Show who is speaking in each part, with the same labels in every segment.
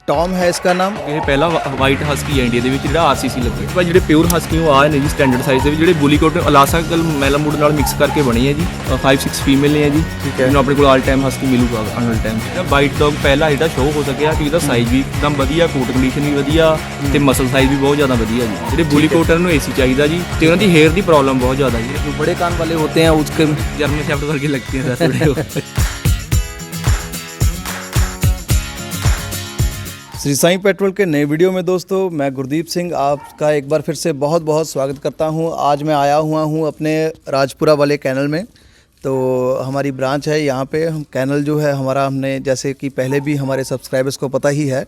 Speaker 1: Tom है इसका नाम।
Speaker 2: ਇਹ ਪਹਿਲਾ ਵਾਈਟ ਹਸਕੀ ਹੈ ਇੰਡੀਆ ਦੇ ਵਿੱਚ ਜਿਹੜਾ ਆਰਸੀਸੀ ਲੱਗੇ ਭਾਈ। ਜਿਹੜੇ ਪਿਓਰ ਹਸਕੀ ਉਹ ਆ ਨੇ ਜੀ ਸਟੈਂਡਰਡ ਸਾਈਜ਼ ਦੇ ਵਿੱਚ, ਜਿਹੜੇ ਬੁਲੀਕੋਟ ਅਲਾਸਕਲ ਮੈਲਾਮੂਡ ਨਾਲ ਮਿਕਸ ਕਰਕੇ ਬਣੀ ਹੈ ਜੀ। 5-6 ਫੀਮੇਲ ਨੇ ਜੀ,
Speaker 1: ਠੀਕ ਹੈ।
Speaker 2: ਜਿਹਨੂੰ ਆਪਣੇ ਕੋਲ ਆਲ ਟਾਈਮ ਹਸਕੀ ਮਿਲੂਗਾ ਆਲ ਟਾਈਮ। ਜਿਹੜਾ ਵਾਈਟ ਡੌਗ ਪਹਿਲਾ ਜਿਹੜਾ ਸ਼ੋਅ ਹੋ ਸਕਿਆ ਕਿ ਇਹਦਾ ਸਾਈਜ਼ ਵੀ ਇੱਕਦਮ ਵਧੀਆ, ਕੋਟ ਕੰਡੀਸ਼ਨ ਵੀ ਵਧੀਆ ਤੇ ਮਸਲ ਸਾਈਜ਼ ਵੀ ਬਹੁਤ ਜ਼ਿਆਦਾ ਵਧੀਆ ਜੀ। ਜਿਹੜੇ ਬੁਲੀਕੋਟਰ ਨੂੰ ਏਸੀ ਚਾਹੀਦਾ ਜੀ ਤੇ ਉਹਨਾਂ ਦੀ ਹੇਅਰ ਦੀ ਪ੍ਰੋਬਲਮ ਬਹੁਤ ਜ਼ਿਆਦਾ ਜੀ।
Speaker 1: जो बड़े कान वाले होते हैं उसके
Speaker 2: जर्मन शेफर्ड वर्गे लगती हैं थोड़े।
Speaker 1: श्री साईं पेट्रोल के नए वीडियो में दोस्तों मैं गुरदीप सिंह आपका एक बार फिर से बहुत बहुत स्वागत करता हूं। आज मैं आया हुआ हूं अपने राजपुरा वाले कैनल में। तो हमारी ब्रांच है यहाँ पे। हम कैनल जो है हमारा, हमने जैसे कि पहले भी हमारे सब्सक्राइबर्स को पता ही है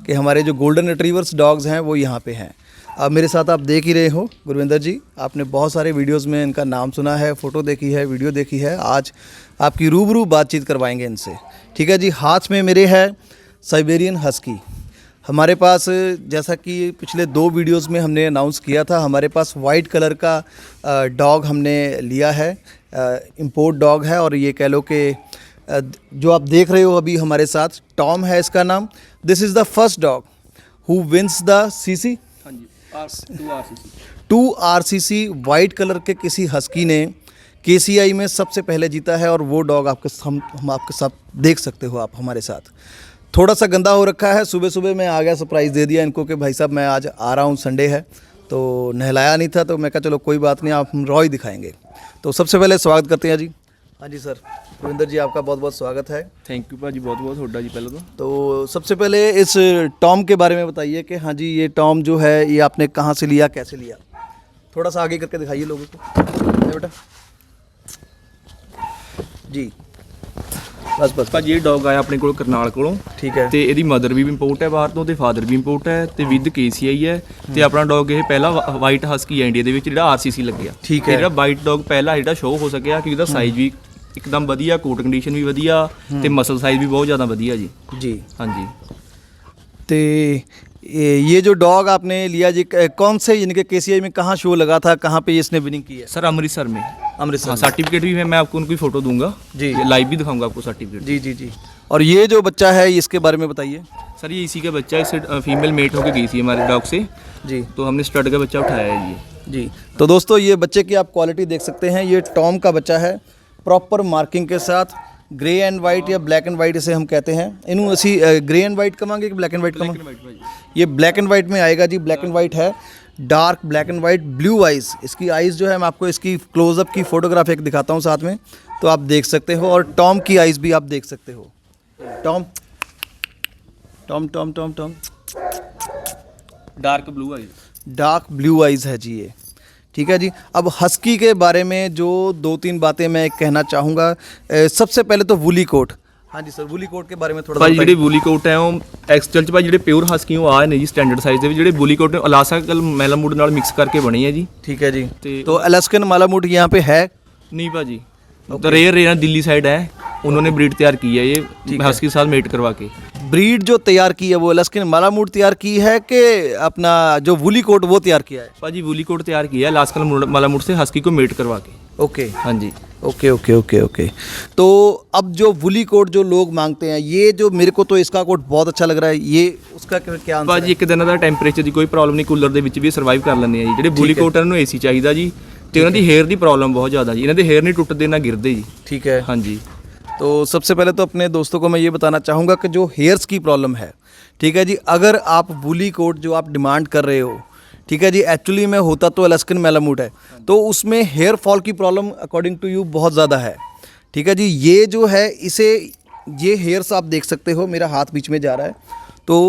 Speaker 1: कि हमारे जो गोल्डन रिट्रीवर्स डॉग्स हैं वो यहाँ पे हैं। अब मेरे साथ आप देख ही रहे हो गुरविंदर जी, आपने बहुत सारे वीडियोस में इनका नाम सुना है, फ़ोटो देखी है, वीडियो देखी है। आज आपकी रूबरू बातचीत करवाएंगे इनसे, ठीक है जी। हाथ में मेरे है साइबेरियन हस्की। हमारे पास जैसा कि पिछले 2 वीडियोस में हमने अनाउंस किया था, हमारे पास वाइट कलर का डॉग हमने लिया है, इम्पोर्ट डॉग है। और ये कह लो कि जो आप देख रहे हो अभी हमारे साथ, टॉम है इसका नाम। This is the first dog who wins the CC 2 RCC white colour के किसी हस्की ने केसीआई में सबसे पहले जीता है। और वो डॉग हम आपके साथ देख सकते हो आप हमारे साथ। थोड़ा सा गंदा हो रखा है, सुबह सुबह मैं आ गया, सरप्राइज़ दे दिया इनको कि भाई साहब मैं आज आ रहा हूँ, संडे है तो नहलाया नहीं था। तो मैं कहा चलो कोई बात नहीं, आप हम रॉ ही दिखाएंगे। तो सबसे पहले स्वागत करते हैं जी। हाँ जी सर, रविंदर जी आपका बहुत बहुत स्वागत है।
Speaker 2: थैंक यू भाजी, बहुत बहुत थोड़ा जी। पहले
Speaker 1: तो सबसे पहले इस टॉम के बारे में बताइए कि हाँ जी ये टॉम जो है ये आपने कहाँ से लिया, कैसे लिया? थोड़ा सा आगे करके दिखाइए लोगों को बेटा जी। बस बस
Speaker 2: ਭਾਜੀ ਇਹ ਡੌਗ ਆਇਆ ਆਪਣੇ ਕੋਲ ਕਰਨਾਲ ਕੋਲੋਂ,
Speaker 1: ठीक है।
Speaker 2: ਤੇ ਇਹਦੀ ਮਦਰ ਵੀ ਇੰਪੋਰਟ ਹੈ ਬਾਹਰ ਤੋਂ ਤੇ ਫਾਦਰ ਵੀ ਇੰਪੋਰਟ ਹੈ ਤੇ ਵਿਦ ਕੇਸੀਆਈ ਹੈ। ਤੇ ਆਪਣਾ ਡੌਗ ਇਹ ਪਹਿਲਾ ਵਾਈਟ ਹਸਕੀ ਹੈ ਇੰਡੀਆ ਦੇ ਵਿੱਚ ਜਿਹੜਾ ਆਰਸੀਸੀ ਲੱਗਿਆ।
Speaker 1: ਠੀਕ
Speaker 2: ਤੇ
Speaker 1: ਹੈ।
Speaker 2: ਜਿਹੜਾ ਵਾਈਟ ਡੌਗ ਪਹਿਲਾ ਜਿਹੜਾ ਸ਼ੋਅ ਹੋ ਸਕਿਆ ਕਿ ਉਹਦਾ ਸਾਈਜ਼ ਵੀ ਇੱਕਦਮ ਵਧੀਆ, ਕੋਟ ਕੰਡੀਸ਼ਨ ਵੀ ਵਧੀਆ ਤੇ ਮਸਲ ਸਾਈਜ਼ ਵੀ ਬਹੁਤ ਜ਼ਿਆਦਾ ਵਧੀਆ ਜੀ।
Speaker 1: जी
Speaker 2: ਹਾਂਜੀ।
Speaker 1: तो ये जो डॉग आपने लिया जी, कौन से यानी कि केसीआई में कहाँ शो लगा था, कहाँ पे इसने विनिंग की है?
Speaker 2: सर अमृतसर में।
Speaker 1: अमृतसर
Speaker 2: हाँ,
Speaker 1: में।
Speaker 2: सर्टिफिकेट भी मैं आपको उनकी फ़ोटो दूंगा
Speaker 1: जी।
Speaker 2: लाइव भी दिखाऊंगा आपको सर्टिफिकेट।
Speaker 1: जी जी जी। और ये जो बच्चा है इसके बारे में बताइए।
Speaker 2: सर ये इसी का बच्चा है, इससे फीमेल मेट होकर गई थी हमारे डॉग से,
Speaker 1: जी
Speaker 2: तो हमने स्टड का बच्चा उठाया है ये।
Speaker 1: जी। तो दोस्तों ये बच्चे की आप क्वालिटी देख सकते हैं। ये टॉम का बच्चा है, प्रॉपर मार्किंग के साथ, ग्रे एंड वाइट या ब्लैक एंड वाइट इसे हम कहते हैं। इनू असी ग्रे एंड वाइट कमांगे कि ब्लैक एंड वाइट कमांगे? ये ब्लैक एंड वाइट में आएगा जी, ब्लैक एंड वाइट है, dark black and white, blue eyes. इसकी आइज़ जो है मैं आपको इसकी क्लोजअप की फ़ोटोग्राफ एक दिखाता हूँ साथ में, तो आप देख सकते हो। और टॉम की आइज़ भी आप देख सकते हो। Tom Tom Tom Tom Tom
Speaker 2: dark blue eye.
Speaker 1: Dark blue eyes है जी ये, ठीक है जी। अब हस्की के बारे में जो 2-3 बातें मैं कहना चाहूँगा। सबसे पहले तो वुली कोट। हाँ जी सर, वुली कोट के बारे में थोड़ा
Speaker 2: ਭਾਜੀ ਜਿਹੜੇ ਬੁਲੀ ਕੋਟ ਹੈ ਉਹ ਐਕਚੁਅਲ ਚ ਭਾਜੀ ਜਿਹੜੇ ਪਿਓਰ ਹਸਕੀ ਉਹ ਆ ਨੇ ਜੀ ਸਟੈਂਡਰਡ ਸਾਈਜ਼ ਦੇ ਵਿੱਚ। ਜਿਹੜੇ ਬੁਲੀ ਕੋਟ ਅਲਾਸਕਲ ਮੈਲਾਮੂਡ ਨਾਲ ਮਿਕਸ ਕਰਕੇ ਬਣੀ ਹੈ ਜੀ।
Speaker 1: ठीक है जी।
Speaker 2: ਤੇ
Speaker 1: तो अलास्कन मालामुट यहाँ पे है?
Speaker 2: नहीं भाजी, तो रेयर रेयर दिल्ली साइड है, उन्होंने ब्रीड तैयार की है ये हस्की के साथ मेट करवा के।
Speaker 1: ब्रीड जो तैयार की है वो अलास्कन मालामुट तैयार की है कि अपना जो वुली कोट वो तैयार किया है?
Speaker 2: भाजी वुली कोट तैयार किया है अलास्कल मालामुट से हस्की को मेट करवा के।
Speaker 1: ओके
Speaker 2: हाँ जी।
Speaker 1: Okay okay okay okay. तो अब जो वुली कोट जो लोग मांगते हैं, ये जो मेरे को तो इसका कोट बहुत अच्छा लग रहा है, ये उसका क्या आंसर
Speaker 2: ਭਾਜੀ ਇੱਕ ਦਿਨ ਦਾ ਟੈਂਪਰੇਚਰ ਦੀ ਕੋਈ ਪ੍ਰੋਬਲਮ ਨਹੀਂ, ਕੂਲਰ ਦੇ ਵਿੱਚ ਵੀ ਸਰਵਾਈਵ ਕਰ ਲੈਂਦੇ ਆ ਜੀ। ਜਿਹੜੇ ਬੁਲੀ ਕੋਟਰ ਨੂੰ ਏਸੀ ਚਾਹੀਦਾ ਜੀ ਤੇ ਉਹਨਾਂ ਦੀ ਹੇਅਰ ਦੀ ਪ੍ਰੋਬਲਮ ਬਹੁਤ ਜ਼ਿਆਦਾ ਜੀ। ਇਹਨਾਂ ਦੇ ਹੇਅਰ ਨਹੀਂ ਟੁੱਟਦੇ ਨਾ ਗਿਰਦੇ ਜੀ।
Speaker 1: ठीक है।
Speaker 2: हाँ जी।
Speaker 1: तो सबसे पहले तो अपने दोस्तों को मैं ये बताना चाहूँगा कि जो हेयर्स की प्रॉब्लम है, ठीक है जी, अगर आप वुली कोट जो आप डिमांड कर रहे हो, ठीक है जी, एक्चुअली में होता तो अलास्कन मैलामूट है, तो उसमें हेयर फॉल की प्रॉब्लम अकॉर्डिंग टू यू बहुत ज़्यादा है, ठीक है जी। ये जो है इसे, ये हेयर्स आप देख सकते हो, मेरा हाथ बीच में जा रहा है, तो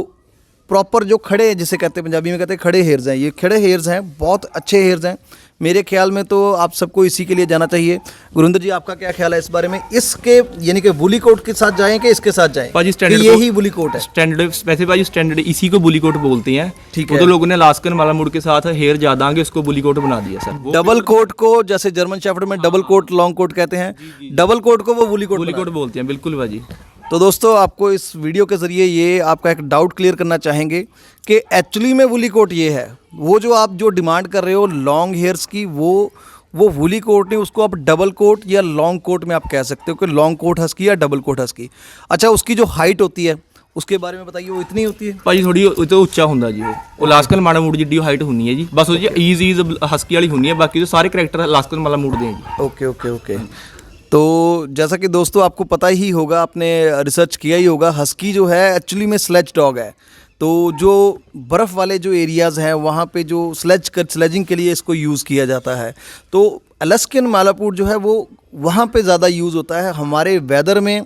Speaker 1: प्रॉपर जो खड़े, जिसे कहते हैं पंजाबी में कहते हैं खड़े हेयर्स हैं, ये खड़े हेयर्स हैं, बहुत अच्छे हेयर्स हैं। मेरे ख्याल में तो आप सबको इसी के लिए जाना चाहिए। गुरिंदर जी आपका क्या ख्याल है इस बारे में? इसके यानी कि वुली कोट के साथ जाएं कि इसके साथ जाएं?
Speaker 2: भाजी
Speaker 1: कि
Speaker 2: स्टैंडर्ड
Speaker 1: ये ही वुली कोट है?
Speaker 2: स्टैंडर्ड वैसे भाजी स्टैंडर्ड इसी को बुली कोट बोलते हैं।
Speaker 1: ठीक
Speaker 2: वो
Speaker 1: है।
Speaker 2: तो लोगों ने अलास्कन मालामुड के साथ हेयर ज्यादा आगे उसको बुली कोट बना दिया सर।
Speaker 1: डबल कोट को जैसे जर्मन शेफर्ड में डबल कोट लॉन्ग कोट कहते हैं, डबल कोट को वो वुली कोट
Speaker 2: बुली कोट बोलते हैं, बिल्कुल भाजी।
Speaker 1: तो दोस्तों आपको इस वीडियो के ज़रिए ये आपका एक डाउट क्लियर करना चाहेंगे कि एक्चुअली में वुली कोट ये है, वो जो आप जो डिमांड कर रहे हो लॉन्ग हेयर्स की, वो वुली कोट नहीं, उसको आप डबल कोट या लॉन्ग कोट में आप कह सकते हो कि लॉन्ग कोट हस्की या डबल कोट हस्की। अच्छा, उसकी जो हाइट होती है उसके बारे में बताइए, वो इतनी होती है?
Speaker 2: ਭਾਜੀ ਥੋੜੀ ਉਹ ਤੋਂ ਉੱਚਾ ਹੁੰਦਾ ਜੀ ਉਹ ਲਾਸਕਲ ਮਾੜਾ ਮੂਡ ਜਿੱਡੀ ਹਾਈਟ ਹੁੰਦੀ ਹੈ ਜੀ, ਬਸ ਉਹ ਜੀ ਈਜ਼ ਹਸਕੀ ਵਾਲੀ ਹੁੰਦੀ ਹੈ, ਬਾਕੀ तो सारे करैक्टर लास्कल माला मूड ਦੇ हैं जी।
Speaker 1: Okay okay okay. तो जैसा कि दोस्तों आपको पता ही होगा, आपने रिसर्च किया ही होगा, हस्की जो है एक्चुअली में स्लेज डॉग है। तो जो बर्फ़ वाले जो एरियाज़ हैं वहाँ पे जो स्लेजिंग के लिए इसको यूज़ किया जाता है। तो अलास्कन मालापुट जो है वो वहाँ पे ज़्यादा यूज़ होता है। हमारे वेदर में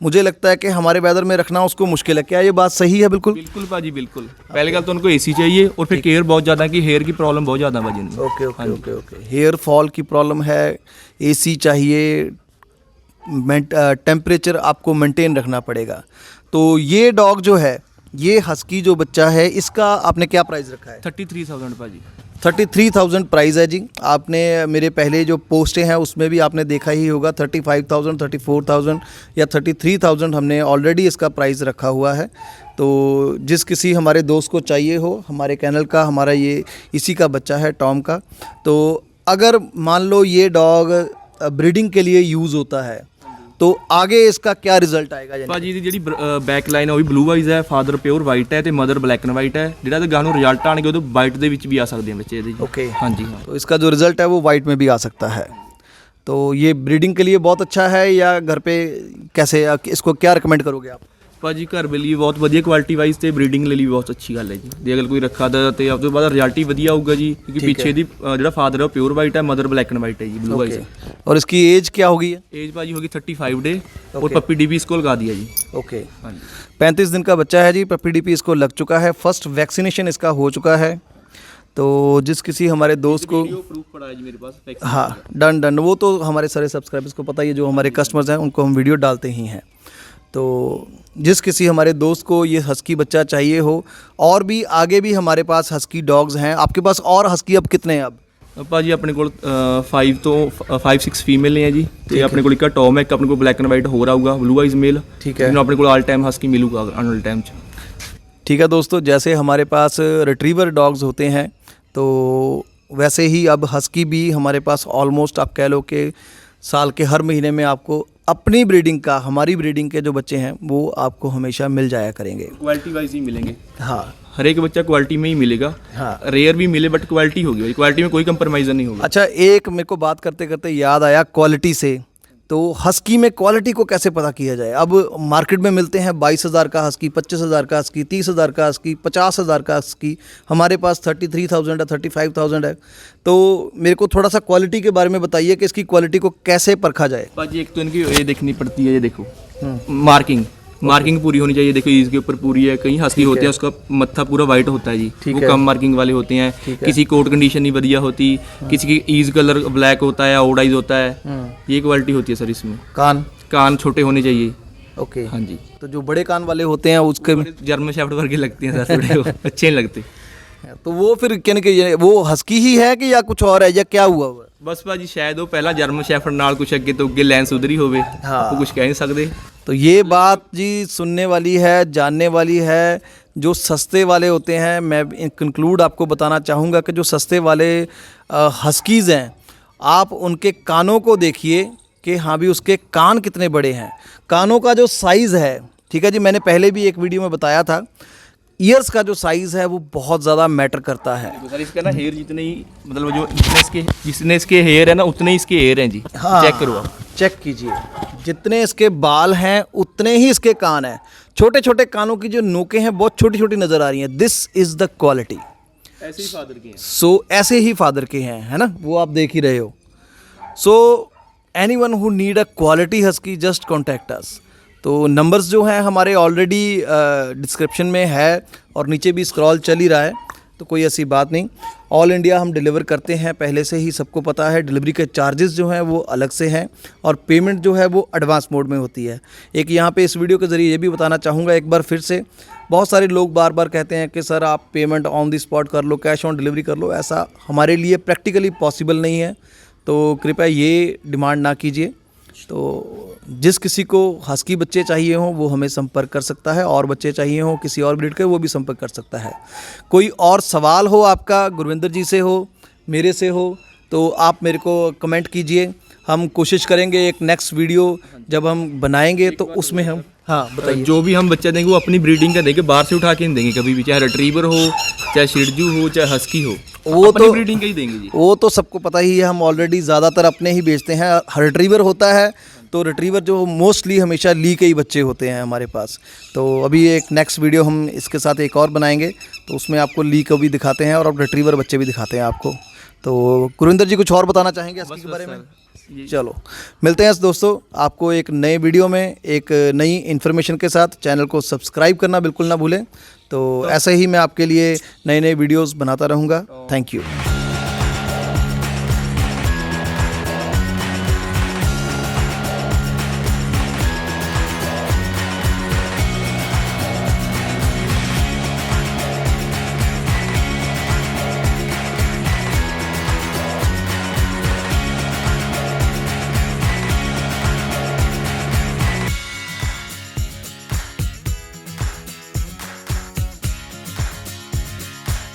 Speaker 1: मुझे लगता है कि हमारे वेदर में रखना उसको मुश्किल है। क्या ये बात सही है? बिल्कुल
Speaker 2: बिल्कुल भाजी बिल्कुल। पहले गल तो उनको एसी चाहिए और फिर केयर बहुत ज़्यादा है कि हेयर की प्रॉब्लम बहुत ज़्यादा भाजी उनको।
Speaker 1: Okay okay okay okay. Hair fall की प्रॉब्लम है, एसी चाहिए, टेम्परेचर आपको मेंटेन रखना पड़ेगा। तो ये डॉग जो है, ये हस्की जो बच्चा है, इसका आपने क्या प्राइस रखा है?
Speaker 2: 33,000 भाजी।
Speaker 1: 33,000 प्राइस है जी। आपने मेरे पहले जो पोस्टें हैं उसमें भी आपने देखा ही होगा 35,000, 34,000 या 33,000 हमने ऑलरेडी इसका प्राइस रखा हुआ है। तो जिस किसी हमारे दोस्त को चाहिए हो, हमारे कैनल का, हमारा ये इसी का बच्चा है टॉम का, तो अगर मान लो ये डॉग ब्रीडिंग के लिए यूज़ होता है तो आगे इसका क्या रिजल्ट आएगा?
Speaker 2: ਭਾਜੀ ਦੀ ਜਿਹੜੀ ਬੈਕ ਲਾਈਨ ਹੈ ਉਹ ਵੀ ਬਲੂ ਆਈਜ਼ ਹੈ, ਫਾਦਰ ਪਿਓਰ ਵਾਈਟ ਹੈ ਤੇ ਮਦਰ ਬਲੈਕ ਐਂਡ ਵਾਈਟ ਹੈ। ਜਿਹੜਾ ਤੇ ਗਾਂ ਨੂੰ ਰਿਜ਼ਲਟ ਆਣਗੇ ਉਹ ਵਾਈਟ ਦੇ ਵਿੱਚ ਵੀ ਆ ਸਕਦੇ ਆ ਬੱਚੇ ਇਹਦੇ ਜੀ।
Speaker 1: ओके।
Speaker 2: ਹਾਂਜੀ ਹਾਂ।
Speaker 1: तो इसका जो रिज़ल्ट है वो वाइट में भी आ सकता है। तो ये ब्रीडिंग के लिए बहुत अच्छा है या घर पे कैसे, इसको क्या रिकमेंड करोगे आप?
Speaker 2: ਭਾਜੀ ਘਰ ਦੇ ਲਈ ਬਹੁਤ ਵਧੀਆ ਕੁਆਲਿਟੀ ਵਾਈਜ਼ ਤੇ ਬਰੀਡਿੰਗ ਲਈ ਵੀ ਬਹੁਤ ਅੱਛੀ ਗੱਲ ਹੈ ਜੀ। ਜੇ ਅਗਰ ਕੋਈ ਰੱਖਾ ਦਾ ਤੇ ਉਸ ਤੋਂ ਬਾਅਦ ਰਿਜ਼ਲਟ ਹੀ ਵਧੀਆ ਆਊਗਾ ਜੀ, ਕਿਉਂਕਿ ਪਿੱਛੇ ਦੀ ਜਿਹੜਾ ਫਾਦਰ ਹੈ ਉਹ ਪਿਓਰ ਵਾਈਟ ਹੈ, ਮਦਰ ਬਲੈਕ ਐਂਡ ਵਾਈਟ ਹੈ ਜੀ, ਬਲੂ ਆਈਜ਼।
Speaker 1: और इसकी एज क्या होगी?
Speaker 2: एज भाजी होगी 35 डे और पप्पी डीपी इसको लगा दिया जी।
Speaker 1: ओके।
Speaker 2: हाँ जी।
Speaker 1: 35 दिन का बच्चा है जी, पप्पी डीपी इसको लग चुका है, फर्स्ट वैक्सीनेशन इसका हो चुका है। तो जिस किसी हमारे दोस्त को,
Speaker 2: प्रूफ पड़ा है जी मेरे पास।
Speaker 1: हाँ डन डन, वो तो हमारे सारे सब्सक्राइबर्स को पता ही है, जो हमारे कस्टमर्स हैं उनको हम वीडियो डालते ही हैं। तो जिस किसी हमारे दोस्त को ये हस्की बच्चा चाहिए हो, और भी आगे भी हमारे पास हस्की डॉग्स हैं। आपके पास और हस्की अब कितने हैं? अब
Speaker 2: ਭਾਜੀ ਆਪਣੇ ਕੋਲ 5 ਤੋਂ 5-6 ਫੀਮੇਲ ਨੇ ਜੀ, ਤੇ ਆਪਣੇ ਕੋਲ ਇੱਕ ਟੌਮ ਹੈ, ਇੱਕ ਆਪਣੇ ਕੋਲ ਬਲੈਕ ਐਂਡ ਵਾਈਟ ਹੋਰ ਆਊਗਾ, ਬਲੂ ਆਈਜ਼ ਮੇਲ।
Speaker 1: ठीक है।
Speaker 2: ਜਿਹਨੂੰ ਆਪਣੇ ਕੋਲ ਆਲ ਟਾਈਮ ਹਸਕੀ ਮਿਲੂਗਾ ਆਉਣ ਵਾਲੇ ਟਾਈਮ 'ਚ।
Speaker 1: ठीक है दोस्तों, जैसे हमारे पास रिट्रीवर डॉग्स होते हैं तो वैसे ही अब हस्की भी हमारे पास ऑलमोस्ट आप कह लो कि साल के हर महीने में आपको अपनी ब्रीडिंग का, हमारी ब्रीडिंग के जो बच्चे हैं वो आपको हमेशा मिल जाया करेंगे।
Speaker 2: क्वालिटी वाइज ही मिलेंगे।
Speaker 1: हाँ
Speaker 2: हर एक बच्चा क्वालिटी में ही मिलेगा।
Speaker 1: हाँ।
Speaker 2: रेयर भी मिले बट क्वालिटी होगी भाई, क्वालिटी में कोई कंप्रोमाइज़ नहीं होगा।
Speaker 1: अच्छा, एक मेरे को बात करते करते याद आया क्वालिटी से, तो हस्की में क्वालिटी को कैसे पता किया जाए? अब मार्केट में मिलते हैं 22,000 का हस्की, 25,000 का हस्की, 30,000 का हस्की, 50,000 का हस्की। हमारे पास 33,000 है, 35,000 है। तो मेरे को थोड़ा सा क्वालिटी के बारे में बताइए कि इसकी क्वालिटी को कैसे परखा जाए?
Speaker 2: भाजी एक तो इनकी ये देखनी पड़ती है, ये देखो मार्किंग पूरी होनी चाहिए। देखो ईज के ऊपर पूरी है, कहीं हस्की होते हैं उसका मत्था पूरा वाइट होता है जी, वो कम मार्किंग वाले होते हैं। किसी कोट कंडीशन नहीं बढ़िया होती, किसी की ईज कलर ब्लैक होता है, आउट आइज होता है, ये क्वालिटी होती है सर। इसमें कान छोटे होने चाहिए।
Speaker 1: ओके।
Speaker 2: हाँ जी।
Speaker 1: तो जो बड़े कान वाले होते हैं उसके
Speaker 2: जर्मन शेफर्ड वर्गे लगते हैं सर, थोड़े अच्छे नहीं लगते।
Speaker 1: तो वो फिर कहने के वो हस्की ही है कि या कुछ और है, या क्या हुआ हुआ?
Speaker 2: बस भाजी शायद वो पहला जर्मन शेफर्ड नाल कुछ अगे तो अगे लैंस उधर ही होवे, आपको कुछ कह नहीं सकते।
Speaker 1: तो ये बात जी सुनने वाली है, जानने वाली है। जो सस्ते वाले होते हैं, मैं कंक्लूड आपको बताना चाहूँगा कि जो सस्ते वाले हस्कीज़ हैं, आप उनके कानों को देखिए कि हाँ भी उसके कान कितने बड़े हैं। कानों का जो साइज़ है, ठीक है जी, मैंने पहले भी एक वीडियो में बताया था, ईयर्स का जो साइज़ है वो बहुत ज़्यादा मैटर करता है।
Speaker 2: सर इसका ना हेयर जितने ही, मतलब जो जितने इसके हेयर है ना उतने ही इसके हेयर हैं जी।
Speaker 1: हाँ,
Speaker 2: चेक करो आप,
Speaker 1: चेक कीजिए, जितने इसके बाल हैं उतने ही इसके कान हैं। छोटे छोटे कानों की जो नोकें हैं बहुत छोटी छोटी नज़र आ रही हैं। This is the quality.
Speaker 2: ऐसे ही फादर के हैं।
Speaker 1: सो ऐसे ही फादर के हैं, है ना, वो आप देख ही रहे हो। So anyone who need a quality husky just contact us. तो नंबर्स जो हैं हमारे ऑलरेडी डिस्क्रिप्शन में है और नीचे भी स्क्रॉल चल ही रहा है, तो कोई ऐसी बात नहीं। ऑल इंडिया हम डिलीवर करते हैं, पहले से ही सबको पता है। डिलीवरी के चार्जेस जो हैं वो अलग से हैं और पेमेंट जो है वो एडवांस मोड में होती है। एक यहाँ पे इस वीडियो के ज़रिए ये भी बताना चाहूँगा एक बार फिर से, बहुत सारे लोग बार बार कहते हैं कि सर आप पेमेंट ऑन द स्पॉट कर लो, कैश ऑन डिलीवरी कर लो। ऐसा हमारे लिए प्रैक्टिकली पॉसिबल नहीं है, तो कृपया ये डिमांड ना कीजिए। तो जिस किसी को हस्की बच्चे चाहिए हों वो हमें संपर्क कर सकता है, और बच्चे चाहिए हों किसी और ब्रीड के वो भी संपर्क कर सकता है। कोई और सवाल हो आपका, गुरविंदर जी से हो, मेरे से हो, तो आप मेरे को कमेंट कीजिए। हम कोशिश करेंगे एक नेक्स्ट वीडियो जब हम बनाएंगे तो उसमें हम, हाँ बताइए।
Speaker 2: जो भी हम बच्चा देंगे वो अपनी ब्रीडिंग का देंगे, बाहर से उठा के नहीं देंगे कभी भी, चाहे रिट्रीवर हो, चाहे शिरजू हो, चाहे हस्की हो,
Speaker 1: वो
Speaker 2: अपनी
Speaker 1: तो
Speaker 2: ब्रीडिंग का ही देंगे जी।
Speaker 1: वो तो सबको पता ही है, हम ऑलरेडी ज़्यादातर अपने ही बेचते हैं। रिट्रीवर होता है तो रिट्रीवर जो मोस्टली हमेशा ली के ही बच्चे होते हैं हमारे पास। तो अभी एक नेक्स्ट वीडियो हम इसके साथ एक और बनाएंगे, तो उसमें आपको ली को भी दिखाते हैं और अब रिट्रीवर बच्चे भी दिखाते हैं आपको। तो गुरविंदर जी कुछ और बताना चाहेंगे हस्की के बारे में? चलो मिलते हैं दोस्तों आपको एक नए वीडियो में एक नई इन्फॉर्मेशन के साथ। चैनल को सब्सक्राइब करना बिल्कुल ना भूलें। तो ऐसे ही मैं आपके लिए नए नए वीडियोस बनाता रहूँगा। Thank you.